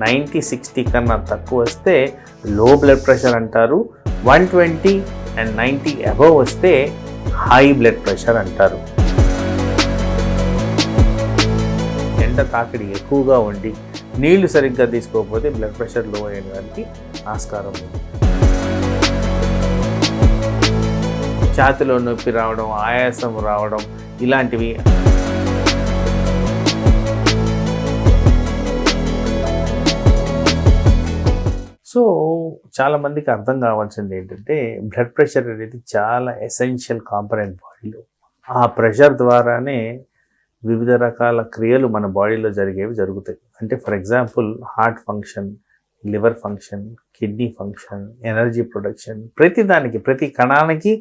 90-60 కన్నా తక్కువ వస్తే లో బ్లడ్ ప్రెషర్ అంటారు. 120 అండ్ 90 అబవ్ వస్తే హై బ్లడ్ ప్రెషర్ అంటారు. ఎండ తాకిడి ఎక్కువగా ఉండి నీళ్లు సరిగ్గా తీసుకోకపోతే బ్లడ్ ప్రెషర్ లో అయ్యడానికి ఆస్కారం ఉంది. ఛాతిలో నొప్పి రావడం, ఆయాసం రావడం ఇలాంటివి. సో చాలామందికి అర్థం కావాల్సింది ఏంటంటే బ్లడ్ ప్రెషర్ అనేది చాలా ఎసెన్షియల్ కాంపనెంట్ బాడీలో. ఆ ప్రెషర్ ద్వారానే వివిధ రకాల క్రియలు మన బాడీలో జరుగుతాయి. అంటే for example heart function, liver function, kidney function, energy production, ప్రతి కణానికి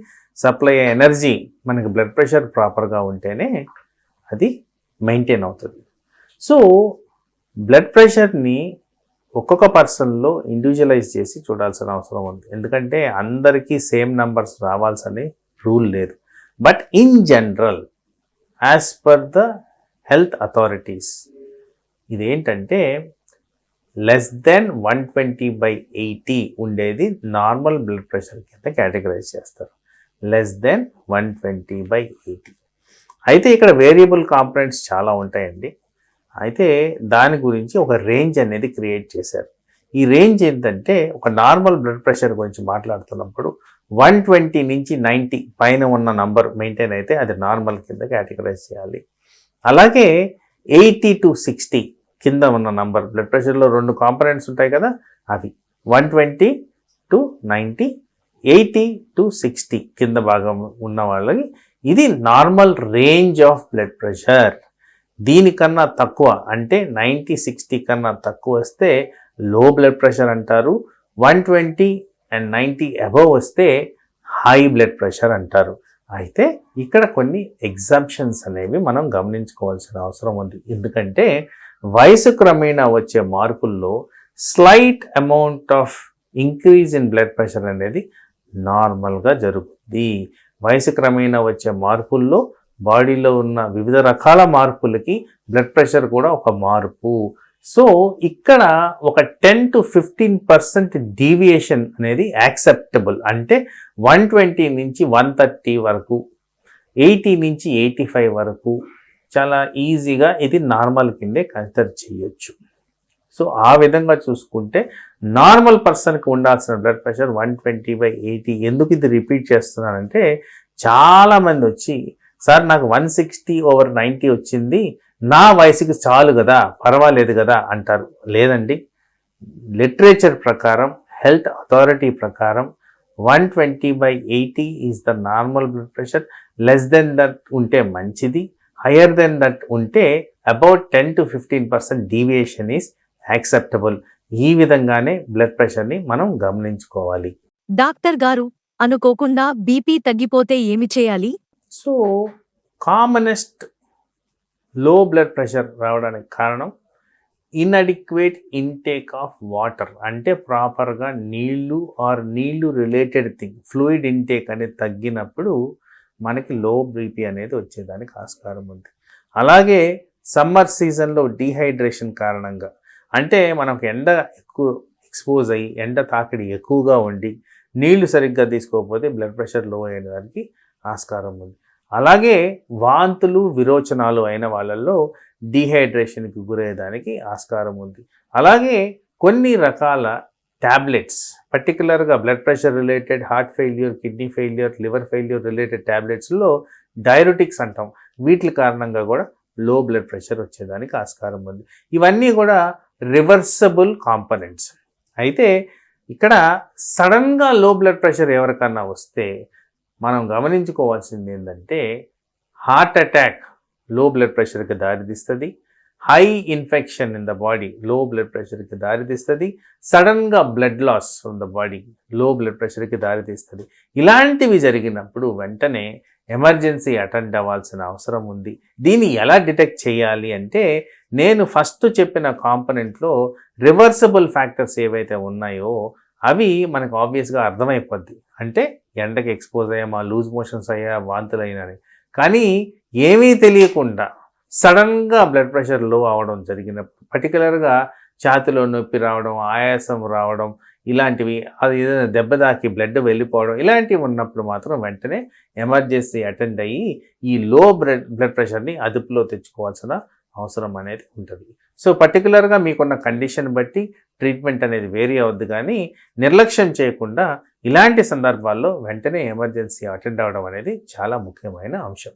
సప్లై అయ్యే ఎనర్జీ మనకి బ్లడ్ ప్రెషర్ ప్రాపర్గా ఉంటేనే అది మెయింటైన్ అవుతుంది. సో బ్లడ్ ప్రెషర్ని ఒక్కొక్క పర్సన్లో ఇండివిజువలైజ్ చేసి చూడాల్సిన అవసరం ఉంది. ఎందుకంటే అందరికీ సేమ్ నంబర్స్ రావాల్సిన రూల్ లేదు. But in general as per the health authorities ఇదేంటంటే లెస్ దెన్ 120/80 ఉండేది నార్మల్ బ్లడ్ ప్రెషర్ కింద కేటగరైజ్ చేస్తారు. Less than 120/80. అయితే ఇక్కడ వేరియబుల్ కాంపనెంట్స్ చాలా ఉంటాయండి. అయితే దాని గురించి ఒక రేంజ్ అనేది క్రియేట్ చేశారు. ఈ రేంజ్ ఏంటంటే ఒక నార్మల్ బ్లడ్ ప్రెషర్ గురించి మాట్లాడుతున్నప్పుడు 120 నుంచి 90 పైన ఉన్న నంబర్ మెయింటైన్ అయితే అది నార్మల్ కింద కేటగరైజ్ చేయాలి. అలాగే 80 to 60 కింద ఉన్న నంబర్, బ్లడ్ ప్రెషర్లో 2 కాంపనెంట్స్ ఉంటాయి కదా, అవి 120 to 90, 80 to 60 కింద భాగం ఉన్న వాళ్ళకి ఇది normal range of blood pressure. దీనికన్నా తక్కువ అంటే 90-60 కన్నా తక్కువ వస్తే లో బ్లడ్ ప్రెషర్ అంటారు. 120 అండ్ 90 అబవ్ వస్తే హై బ్లడ్ ప్రెషర్ అంటారు. అయితే ఇక్కడ కొన్ని ఎగ్జాంప్షన్స్ అనేవి మనం గమనించుకోవాల్సిన అవసరం ఉంది. ఎందుకంటే వయసు క్రమేణా వచ్చే మార్పుల్లో slight amount of increase in blood pressure అనేది నార్మల్గా జరుగుతుంది. వయసు క్రమేణా వచ్చే మార్పుల్లో బాడీలో ఉన్న వివిధ రకాల మార్పులకి బ్లడ్ ప్రెషర్ కూడా ఒక మార్పు. సో ఇక్కడ ఒక 10 to 15% డీవియేషన్ అనేది యాక్సెప్టబుల్. అంటే 120 నుంచి 130 వరకు, 80 నుంచి 85 వరకు చాలా ఈజీగా ఇది నార్మల్ కిందే కన్సిడర్ చేయొచ్చు. సో ఆ విధంగా చూసుకుంటే నార్మల్ పర్సన్కి ఉండాల్సిన బ్లడ్ ప్రెషర్ 120/80. ఎందుకు ఇది రిపీట్ చేస్తున్నానంటే చాలామంది వచ్చి సార్ నాకు 160/90 వచ్చింది, నా వయసుకి చాలు కదా, పర్వాలేదు కదా అంటారు. లేదండి, లిటరేచర్ ప్రకారం, హెల్త్ అథారిటీ ప్రకారం 120/80 is the normal blood pressure. Less than that ఉంటే మంచిది, హయ్యర్ దెన్ దట్ ఉంటే about 10 to 15% deviation is acceptable. ఈ విధంగానే బ్లడ్ ప్రెషర్ని మనం గమనించుకోవాలి. డాక్టర్ గారు, అనుకోకుండా బీపీ తగ్గిపోతే ఏమి చేయాలి? సో కామనెస్ట్ లో బ్లడ్ ప్రెషర్ రావడానికి కారణం ఇన్అడిక్వేట్ ఇంటేక్ ఆఫ్ వాటర్. అంటే ప్రాపర్గా నీళ్లు రిలేటెడ్ ఫ్లూయిడ్ ఇంటేక్ అనేది తగ్గినప్పుడు మనకి లో బీపీ అనేది వచ్చేదానికి ఆస్కారం ఉంది. అలాగే సమ్మర్ సీజన్లో డీహైడ్రేషన్ కారణంగా, అంటే మనకు ఎండ ఎక్కువ ఎక్స్పోజ్ అయ్యి ఎండ తాకిడి ఎక్కువగా ఉండి నీళ్లు సరిగ్గా తీసుకోకపోతే బ్లడ్ ప్రెషర్ లో అయ్యేదానికి ఆస్కారం ఉంది. అలాగే వాంతులు, విరోచనాలు అయిన వాళ్ళల్లో డీహైడ్రేషన్కి గురయ్యేదానికి ఆస్కారం ఉంది. అలాగే కొన్ని రకాల ట్యాబ్లెట్స్, పర్టికులర్గా blood pressure related, heart failure, kidney failure, liver failure related ట్యాబ్లెట్స్లో డైరెటిక్స్ అంటాం, వీటి కారణంగా కూడా లో బ్లడ్ ప్రెషర్ వచ్చేదానికి ఆస్కారం ఉంది. ఇవన్నీ కూడా రివర్సబుల్ కాంపనెంట్స్. అయితే ఇక్కడ సడన్గా లో బ్లడ్ ప్రెషర్ ఎవరికన్నా వస్తే మనం గమనించుకోవాల్సింది ఏంటంటే హార్ట్ అటాక్ లో బ్లడ్ ప్రెషర్కి దారితీస్తుంది, high infection in the body లో బ్లడ్ ప్రెషర్కి దారితీస్తుంది, సడన్గా blood loss from the body లో బ్లడ్ ప్రెషర్కి దారితీస్తుంది. ఇలాంటివి జరిగినప్పుడు వెంటనే ఎమర్జెన్సీ అటెండ్ అవ్వాల్సిన అవసరం ఉంది. దీన్ని ఎలా డిటెక్ట్ చేయాలి అంటే నేను ఫస్ట్ చెప్పిన కాంపనెంట్లో రివర్సబుల్ ఫ్యాక్టర్స్ ఏవైతే ఉన్నాయో అవి మనకు ఆబ్వియస్గా అర్థమైపోద్ది. అంటే ఎండకి ఎక్స్పోజ్ అయ్యామా, లూజ్ మోషన్స్ అయ్యా, వాంతులు అయినా. కానీ ఏమీ తెలియకుండా సడన్గా బ్లడ్ ప్రెషర్ లో అవడం జరిగినప్పుడు, పర్టికులర్గా ఛాతిలో నొప్పి రావడం, ఆయాసం రావడం ఇలాంటివి, అది ఏదైనా దెబ్బ తాకి బ్లడ్ వెళ్ళిపోవడం ఇలాంటివి ఉన్నప్పుడు మాత్రం వెంటనే ఎమర్జెన్సీ అటెండ్ అయ్యి ఈ లో బ్లడ్ ప్రెషర్ని అదుపులో తెచ్చుకోవాల్సిన అవసరం అనేది ఉంటుంది. సో పర్టికులర్గా మీకున్న కండిషన్ బట్టి ట్రీట్మెంట్ అనేది వేరీ అవుద్ది, కానీ నిర్లక్ష్యం చేయకుండా ఇలాంటి సందర్భాల్లో వెంటనే ఎమర్జెన్సీ అటెండ్ అవ్వడం అనేది చాలా ముఖ్యమైన అంశం.